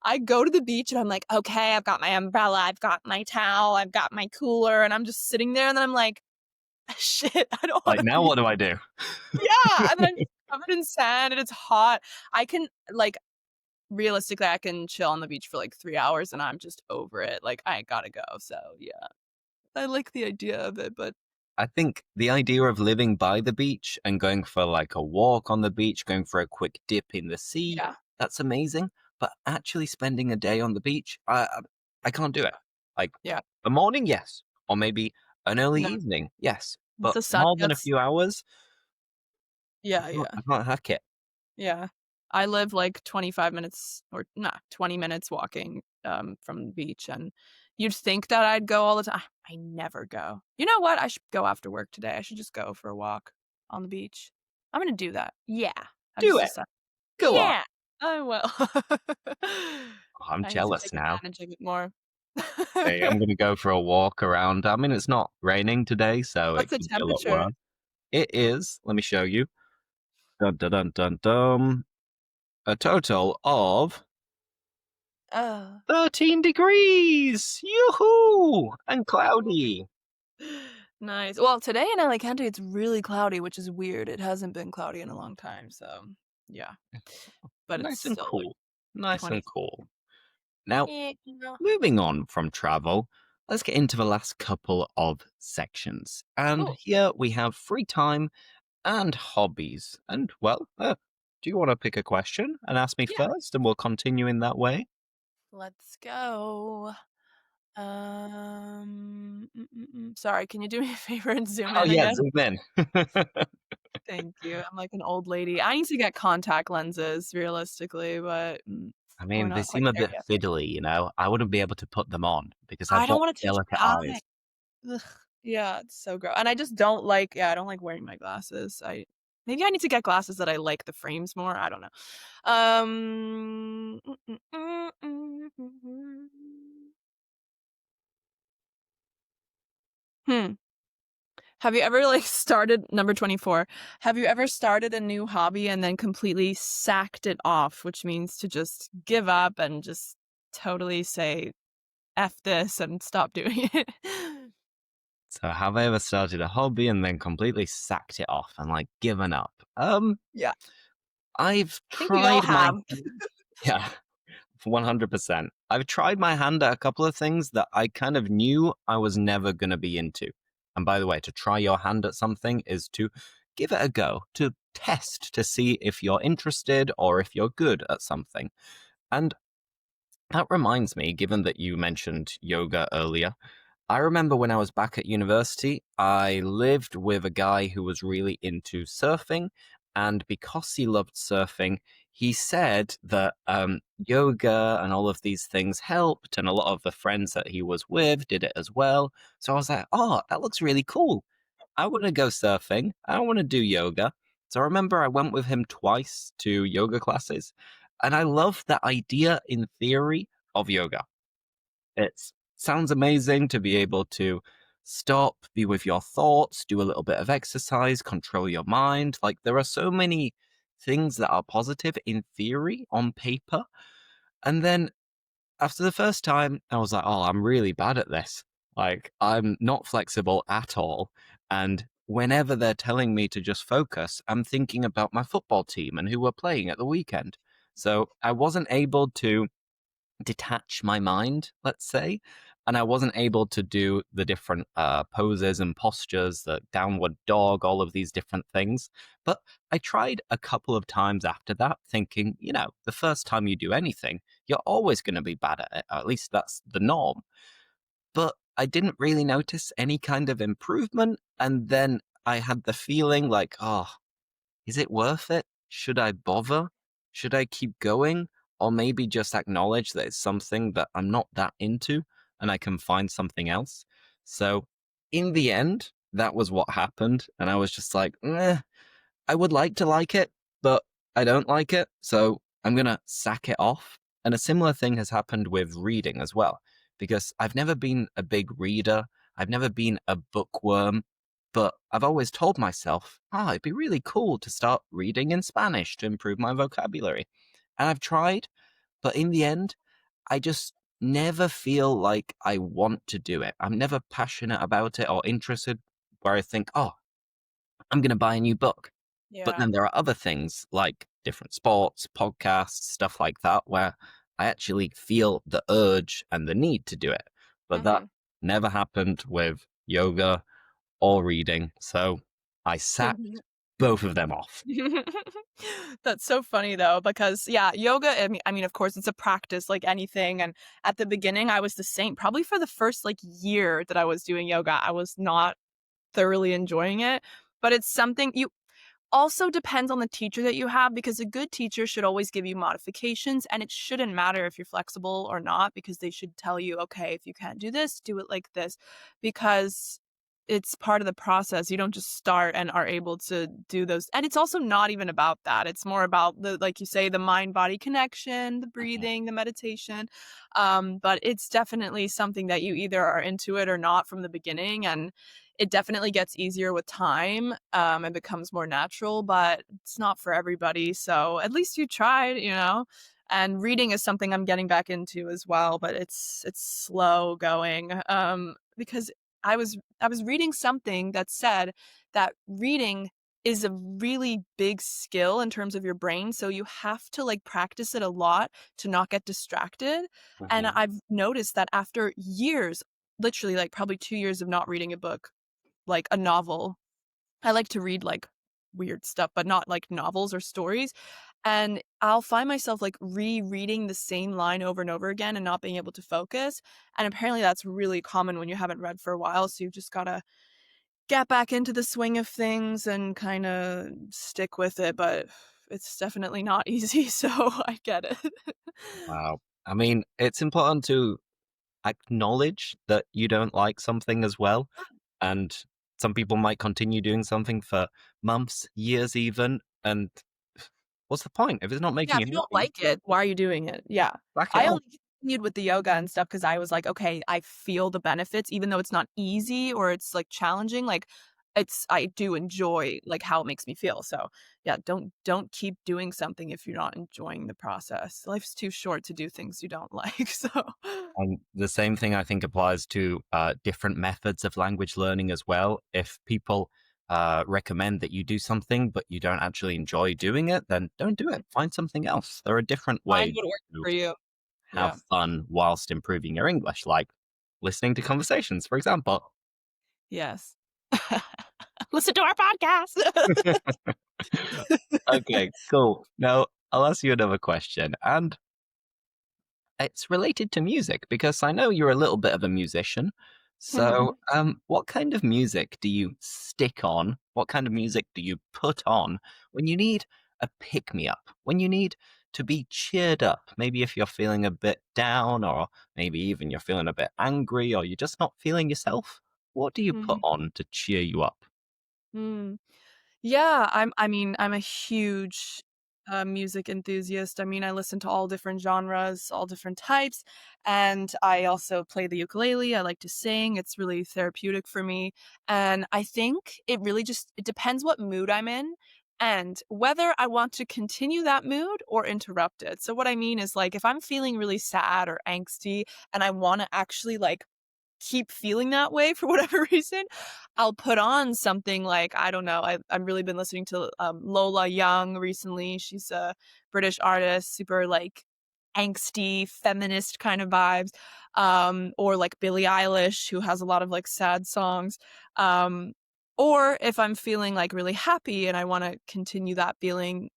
I go to the beach and I'm like, okay, I've got my umbrella, I've got my towel, I've got my cooler, and I'm just sitting there and then I'm like, shit, I don't want like to now be. what do I do? Yeah, and then I'm just covered in sand and it's hot. I can like realistically, I can chill on the beach for like 3 hours and I'm just over it. Like I gotta go. So yeah, I like the idea of it, but I think the idea of living by the beach and going for like a walk on the beach, going for a quick dip in the sea, yeah, that's amazing. But actually spending a day on the beach, I can't do it. Like yeah, a morning, yes, or maybe an early no, evening, yes, once but the sun more than a gets, few hours, yeah, yeah, I can't hack it. yeah. I live like 25 minutes or nah, 20 minutes walking from the beach, and you'd think that I'd go all the time. I never go. You know what? I should go after work today. I should just go for a walk on the beach. I'm gonna do that. Yeah. I Do just it. decided. Go on. Yeah, I will. Oh, I'm I need to jealous take now. advantage of it more. Hey, I'm gonna go for a walk around. I mean, it's not raining today, so What's it the could be a lot temperature? worse. It is. Let me show you. Dun dun dun dun dun. A total of Oh. 13 degrees. Yoo-hoo! And cloudy. Nice. Well, today in LA County, it's really cloudy, which is weird. It hasn't been cloudy in a long time, so yeah. But it's Nice and still like cool. Nice 20. and cool. Now, Yeah. moving on from travel, let's get into the last couple of sections. And Cool. here we have free time and hobbies. And, well, do you want to pick a question and ask me Yeah. first, and we'll continue in that way? Let's go. Sorry, can you do me a favor and zoom Oh, in yeah, again? zoom in. Thank you. I'm like an old lady. I need to get contact lenses, realistically, but I we're mean, they not quite seem a there bit yet. fiddly, you know? I wouldn't be able to put them on because I've I don't got want to touch delicate my eye. eyes. Ugh, yeah, it's so gross, and I just don't like I don't like wearing my glasses. Maybe I need to get glasses that I like the frames more, I don't know. Um, mm, mm, mm, mm, mm, mm. Hmm, have you ever, like, started number 24, have you ever started a new hobby and then completely sacked it off, which means to just give up and just totally say, "F this," and stop doing it? So have I ever started a hobby and then completely sacked it off and like given up? Yeah, I've I think we all tried my have. yeah, 100%. I've tried my hand at a couple of things that I kind of knew I was never going to be into. And by the way, to try your hand at something is to give it a go, to test to see if you're interested or if you're good at something. And that reminds me, given that you mentioned yoga earlier, I remember when I was back at university, I lived with a guy who was really into surfing. And because he loved surfing, he said that yoga and all of these things helped. And a lot of the friends that he was with did it as well. So I was like, oh, that looks really cool. I want to go surfing. I don't want to do yoga. So I remember I went with him twice to yoga classes. And I love the idea in theory of yoga. It sounds amazing to be able to stop, be with your thoughts, do a little bit of exercise, control your mind. Like, there are so many things that are positive in theory on paper. And then after the first time, I was like, oh, I'm really bad at this. Like, I'm not flexible at all. And whenever they're telling me to just focus, I'm thinking about my football team and who we're playing at the weekend. So I wasn't able to detach my mind, let's say, and I wasn't able to do the different poses and postures, the downward dog, all of these different things. But I tried a couple of times after that, thinking, the first time you do anything, you're always going to be bad at it. Or at least that's the norm. But I didn't really notice any kind of improvement. And then I had the feeling like, oh, is it worth it? Should I bother? Should I keep going? Or maybe just acknowledge that it's something that I'm not that into and I can find something else. So in the end, that was what happened. And I was just like, I would like it, but I don't like it. So I'm going to sack it off. And a similar thing has happened with reading as well, because I've never been a big reader. I've never been a bookworm, but I've always told myself, it'd be really cool to start reading in Spanish to improve my vocabulary. And I've tried, but in the end, I just never feel like I want to do it. I'm never passionate about it or interested where I think, oh, I'm going to buy a new book. But Yeah. then there are other things like different sports, podcasts, stuff like that, where I actually feel the urge and the need to do it. But that Mhm. never happened with yoga or reading. So I sacked both of them off. That's so funny though, because yeah, yoga, I mean, of course, it's a practice like anything. And at the beginning, I was the same. Probably for the first like year that I was doing yoga, I was not thoroughly enjoying it. But it's something you also depends on the teacher that you have, because a good teacher should always give you modifications, and it shouldn't matter if you're flexible or not, because they should tell you, okay, if you can't do this, do it like this, because it's part of the process. You don't just start and are able to do those. And it's also not even about that. It's more about the, like you say, the mind body connection, the Mhm. breathing, the meditation. But it's definitely something that you either are into it or not from the beginning. And it definitely gets easier with time, and becomes more natural, but it's not for everybody. So at least you tried, you know? And reading is something I'm getting back into as well, but it's slow going. Because I was reading something that said that reading is a really big skill in terms of your brain, so you have to, like, practice it a lot to not get distracted, and Mhm. I've noticed that after years, literally, like, probably 2 years of not reading a book, like a novel. I like to read, like, weird stuff, but not, like, novels or stories, and I'll find myself, like, rereading the same line over and over again and not being able to focus, and apparently that's really common when you haven't read for a while, so you've just gotta get back into the swing of things and kinda stick with it, but it's definitely not easy, so I get it. Wow. I mean, it's important to acknowledge that you don't like something as well. And some people might continue doing something for months, years even. And what's the point? If it's not Yeah, making if you you don't happy, like it, why are you doing it? Yeah. back it I off. only continued with the yoga and stuff because I was like, "Okay, I feel the benefits even though it's not easy or it's, like, challenging." Like, I do enjoy, like, how it makes me feel, so, yeah, don't keep doing something if you're not enjoying the process. Life's too short to do things you don't like, so And the same thing I think applies to different methods of language learning as well. If people recommend that you do something, but you don't actually enjoy doing it, then don't do it. Find something else. There are different find ways what works to for you. have Yeah. fun whilst improving your English, like listening to conversations, for example. Yes. Listen to our podcast. Okay, cool. Now, I'll ask you another question. And it's related to music because I know you're a little bit of a musician. So, Mhm. what kind of music do you stick on? What kind of music do you put on when you need a pick me up? When you need to be cheered up? Maybe if you're feeling a bit down, or maybe even you're feeling a bit angry, or you're just not feeling yourself. What do you put Mhm. on to cheer you up? Mm. Yeah, I'm a huge, music enthusiast. I mean, I listen to all different genres, all different types, and I also play the ukulele. I like to sing. It's really therapeutic for me, and I think it depends what mood I'm in and whether I want to continue that mood or interrupt it. So what I mean is, like, if I'm feeling really sad or angsty and I wanna actually, like, keep feeling that way for whatever reason, I'll put on something like, I don't know, I've really been listening to, Lola Young recently. She's a British artist, super, like, angsty, feminist kind of vibes, or, like, Billie Eilish, who has a lot of, like, sad songs, um, or if I'm feeling, like, really happy and I wanna continue that feeling,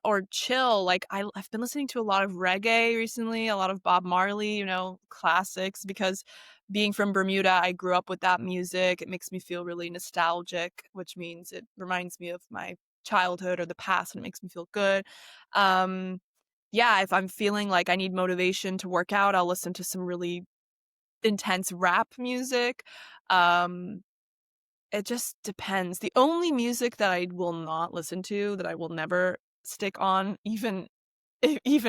or chill, like, I've been listening to a lot of reggae recently, a lot of Bob Marley, classics, because being from Bermuda, I grew up with that music. It makes me feel really nostalgic, which means it reminds me of my childhood or the past, and it makes me feel good. Um, yeah, if I'm feeling like I need motivation to work out, I'll listen to some really intense rap music. Um, it just depends. The only music that I will not listen to, that I will never stick on, even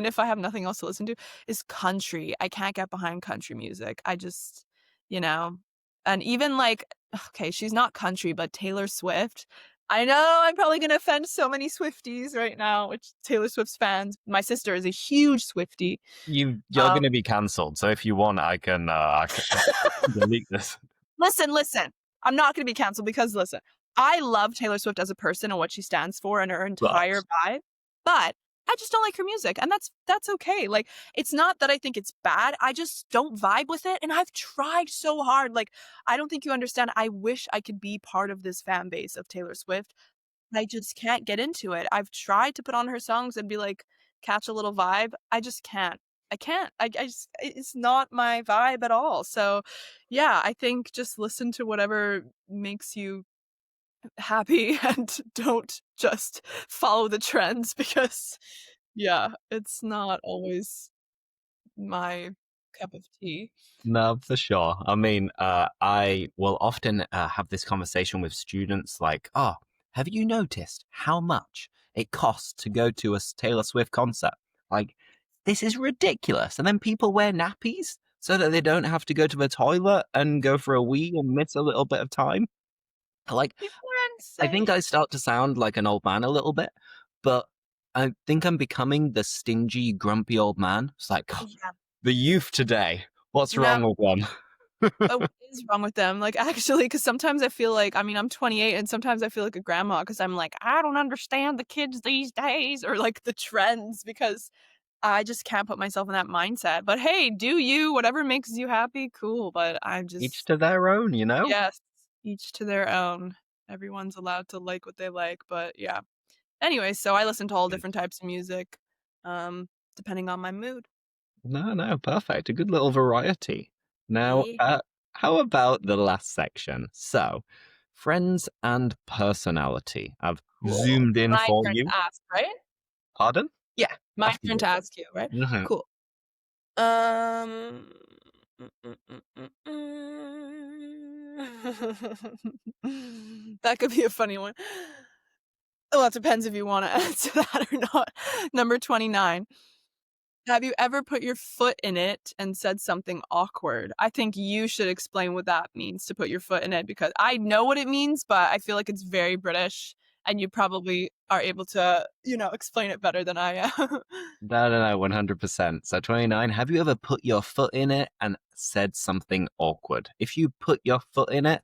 if I have nothing else to listen to, is country. I can't get behind country music. I just, you know and even, like, okay, she's not country, but Taylor Swift. I know I'm probably gonna offend so many Swifties right now, which Taylor Swift's fans. My sister is a huge Swiftie. You're Um going to be cancelled. So if you want, I can delete this. Listen. I'm not gonna be canceled because listen, I love Taylor Swift as a person and what she stands for and her entire But vibe, but I just don't like her music, and that's okay. Like, it's not that I think it's bad, I just don't vibe with it, and I've tried so hard. Like, I don't think you understand. I wish I could be part of this fan base of Taylor Swift. I just can't get into it. I've tried to put on her songs and be like, catch a little vibe. I just can't. I can't. I just it's not my vibe at all. So, yeah, I think just listen to whatever makes you happy and don't just follow the trends because, yeah, it's not always my cup of tea. no, for sure. I mean, I will often have this conversation with students like, oh, have you noticed how much it costs to go to a Taylor Swift concert? Like, this is ridiculous. And then people wear nappies so that they don't have to go to the toilet and go for a wee and miss a little bit of time. Like, People are I think insane. I start to sound like an old man a little bit, but I think I'm becoming the stingy, grumpy old man. It's like, "God, Yeah. the youth today, what's No. wrong with them?" What is wrong with them? Like, actually, because sometimes I feel like, I mean, I'm 28, and sometimes I feel like a grandma because 'cause I'm like, "I don't understand the kids these days," or, like, the trends, because I just can't put myself in that mindset. But hey, do you, whatever makes you happy, cool, but I Each just to their own, you know? yes, each to their own. Everyone's allowed to like what they like, but yeah. Anyway, so I listen to all different types of music, um, depending on my mood. No, no, perfect. A good little variety. Now, Yeah. how about the last section? So, friends and personality. I've Cool. zoomed in My for turn you. to ask, right? Pardon? Yeah, my turn to Absolutely. ask you, right? Mhm. Cool. Um, mm, mm, mm, that could be a funny one. Well, it depends if you wanna answer that or not. Number 29. Have you ever put your foot in it and said something awkward? I think you should explain what that means to put your foot in it because I know what it means, but I feel like it's very British and you probably are able to, explain it better than I am. No, no, no, 100%. So 29, have you ever put your foot in it and said something awkward? If you put your foot in it,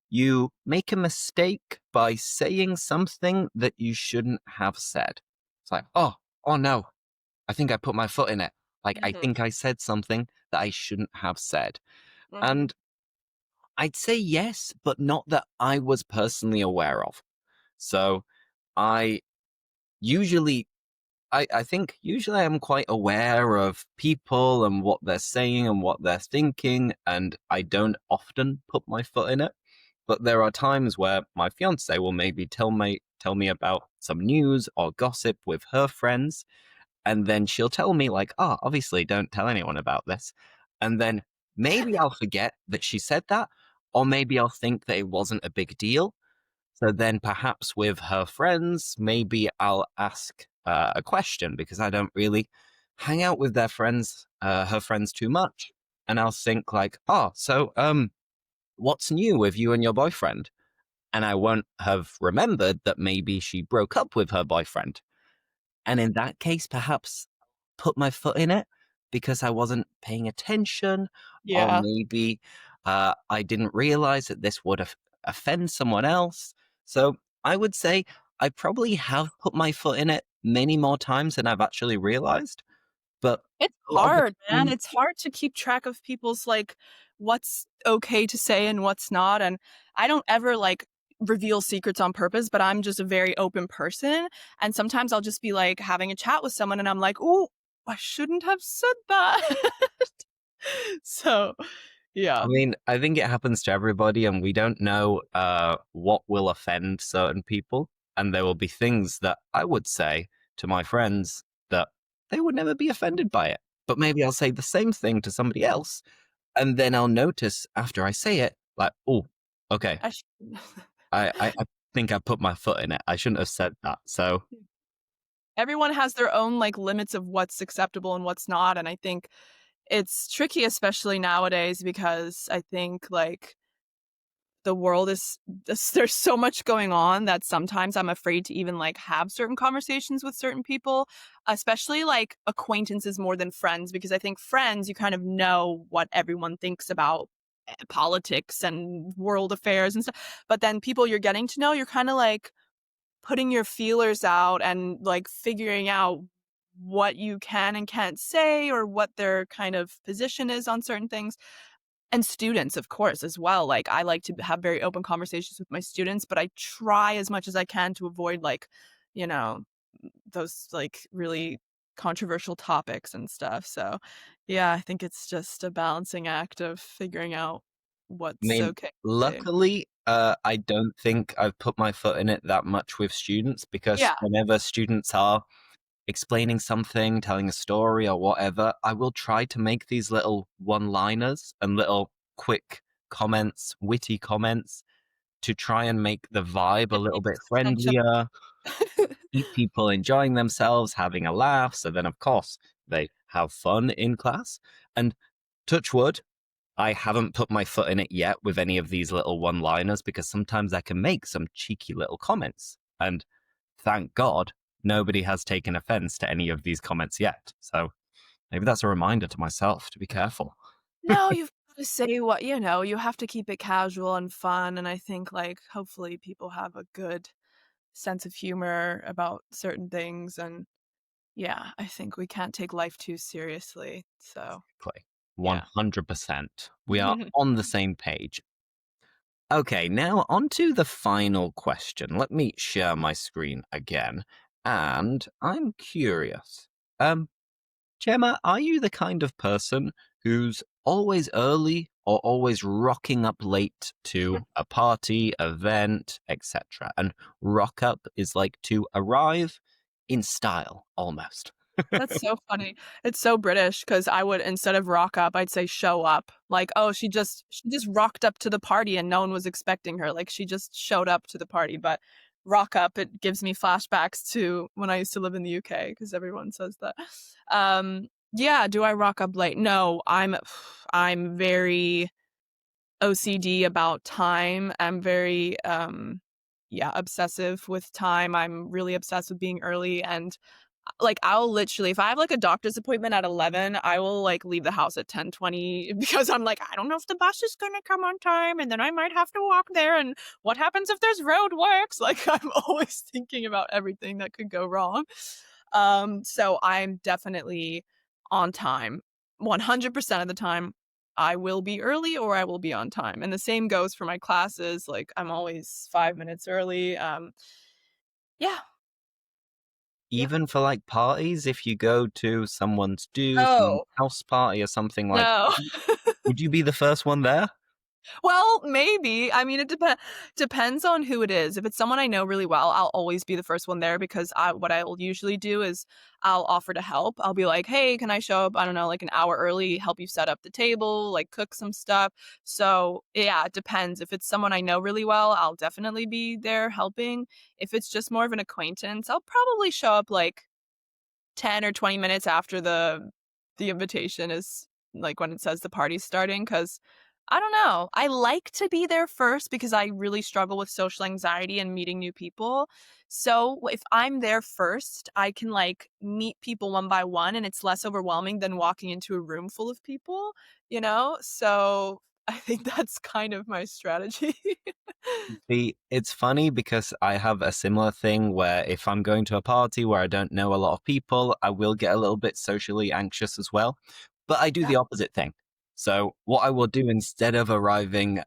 you make a mistake by saying something that you shouldn't have said. It's like, oh no, I think I put my foot in it. Like, I Mhm, think I said something that I shouldn't have said. mhm. And I'd say yes, but not that I was personally aware of. So I usually I think usually I'm quite aware of people and what they're saying and what they're thinking, and I don't often put my foot in it. But there are times where my fiance will maybe tell me about some news or gossip with her friends, and then she'll tell me like, "Oh, obviously don't tell anyone about this." And then maybe I'll forget that she said that, or maybe I'll think that it wasn't a big deal. So then perhaps with her friends, maybe I'll ask a question because I don't really hang out with her friends too much. And I'll think like, oh, so what's new with you and your boyfriend? And I won't have remembered that maybe she broke up with her boyfriend. And in that case, perhaps put my foot in it because I wasn't paying attention, or Yeah. maybe I didn't realize that this would offend someone else. So I would say I probably have put my foot in it many more times than I've actually realized. But It's a lot of the hard, man. time, It's hard to keep track of people's, what's okay to say and what's not, and I don't ever, reveal secrets on purpose, but I'm just a very open person, and sometimes I'll just be, having a chat with someone, and I'm like, "Ooh, I shouldn't have said that." So, I yeah. mean, I think it happens to everybody, and we don't know what will offend certain people. And there will be things that I would say to my friends that they would never be offended by it. But maybe I'll say the same thing to somebody else, and then I'll notice after I say it, like, oh, okay, I sh I think I put my foot in it. I shouldn't have said that. So, Everyone has their own, limits of what's acceptable and what's not, and I think it's tricky, especially nowadays, because I think, the world is there's so much going on that sometimes I'm afraid to even, have certain conversations with certain people, especially, acquaintances more than friends, because I think friends, you kind of know what everyone thinks about, politics and world affairs and stuff, but then people you're getting to know, you're kinda, putting your feelers out and, figuring out what you can and can't say or what their kind of position is on certain things. And students, of course, as well. I like to have very open conversations with my students, but I try as much as I can to avoid, you know, those, really controversial topics and stuff. So, yeah, I think it's just a balancing act of figuring out I what's mean, okay to say. luckily, I don't think I've put my foot in it that much with students because Yeah, whenever students are explaining something, telling a story, or whatever, I will try to make these little one liners and little quick comments, witty comments to try and make the vibe a get little bit people's attention. friendlier, keep people enjoying themselves, having a laugh. So then, of course, they have fun in class. And touch wood, I haven't put my foot in it yet with any of these little one liners because sometimes I can make some cheeky little comments. And thank God nobody has taken offense to any of these comments yet. So maybe that's a reminder to myself to be careful. No, you've gotta say what you have to keep it casual and fun, and I think, hopefully people have a good sense of humor about certain things, and yeah, I think we can't take life too seriously, so, Exactly. yeah. 100%. We are on the same page. Okay, now on to the final question. Let me share my screen again. And I'm curious. Um, Gemma, are you the kind of person who's always early or always rocking up late to a party, event, etc.? And rock up is like to arrive in style almost. That's so funny. It's so British because I would instead of rock up, I'd say show up. Like, "Oh, she just rocked up to the party and no one was expecting her." Like, she just showed up to the party, but rock up, it gives me flashbacks to when I used to live in the UK because everyone says that. Um, yeah, do I rock up late? No, I'm very OCD about time. I'm very yeah, obsessive with time. I'm really obsessed with being early and like I'll literally if I have like a doctor's appointment at 11, I will like leave the house at 10:20 because I'm like I don't know if the bus is going to come on time and then I might have to walk there and what happens if there's roadworks? Like I'm always thinking about everything that could go wrong. So I'm definitely on time. 100% of the time I will be early or I will be on time. And the same goes for my classes. Like I'm always 5 minutes early. Yeah, yeah. Even for like parties, if you go to someone's someone's Oh, house party or something like no. that, would you be the first one there? Well, maybe. I mean, it depends on who it is. If it's someone I know really well, I'll always be the first one there because what I'll usually do is I'll offer to help. I'll be like, "Hey, can I show up, I don't know, like an hour early, help you set up the table, like cook some stuff." So, yeah, it depends. If it's someone I know really well, I'll definitely be there helping. If it's just more of an acquaintance, I'll probably show up like 10 or 20 minutes after the invitation is like when it says the party's starting cuz I don't know. I like to be there first because I really struggle with social anxiety and meeting new people. So, if I'm there first, I can like meet people one by one and it's less overwhelming than walking into a room full of people, you know? So, I think that's kind of my strategy. See, it's funny because I have a similar thing where if I'm going to a party where I don't know a lot of people, I will get a little bit socially anxious as well. But I do Yeah. the opposite thing. So what I will do instead of arriving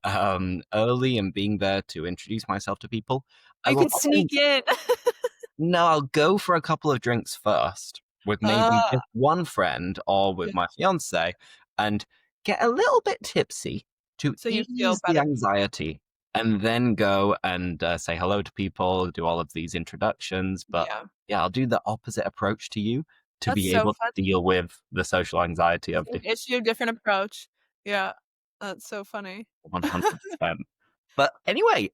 early and being there to introduce myself to people, I You will can sneak in. no, I'll go for a couple of drinks first with maybe Ah, just one friend or with yeah. my fiance and get a little bit tipsy to So you feel ease the better. anxiety and then go and say hello to people, do all of these introductions. But Yeah. yeah, I'll do the opposite approach to you to That's be so able to funny. deal with the social anxiety of Same the issue, different approach. Yeah, that's so funny. 100%. But anyway,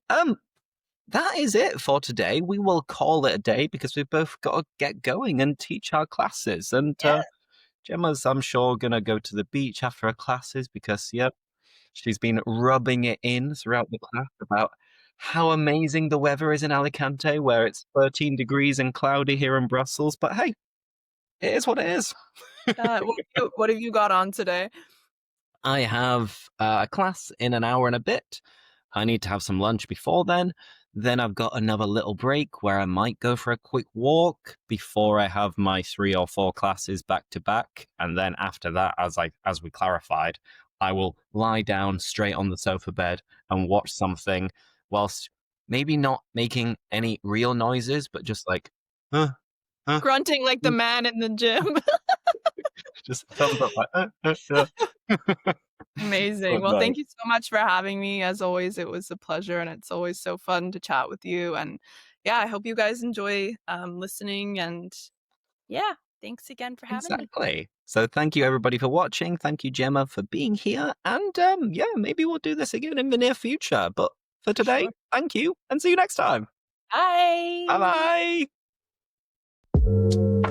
that is it for today. We will call it a day because we've both got to get going and teach our classes. And Yeah. Gemma's, I'm sure, going to go to the beach after her classes because, yep, she's been rubbing it in throughout the class about how amazing the weather is in Alicante, where it's 13 degrees and cloudy here in Brussels. But hey, it is what it is. What have you got on today? I have a class in an hour and a bit. I need to have some lunch before then. Then I've got another little break where I might go for a quick walk before I have my 3 or 4 classes back to back. And then after that, as we clarified, I will lie down straight on the sofa bed and watch something whilst maybe not making any real noises, but just like, huh, huh, Grunting like the man in the gym. just thumbs up like, yeah. Amazing. But Well, no, thank you so much for having me. As always, it was a pleasure, and it's always so fun to chat with you. And yeah, I hope you guys enjoy listening. And yeah, thanks again for having me. exactly. So thank you everybody for watching. Thank you, Gemma, for being here. And yeah, maybe we'll do this again in the near future. But for today, Sure. thank you and see you next time. Bye Bye. bye.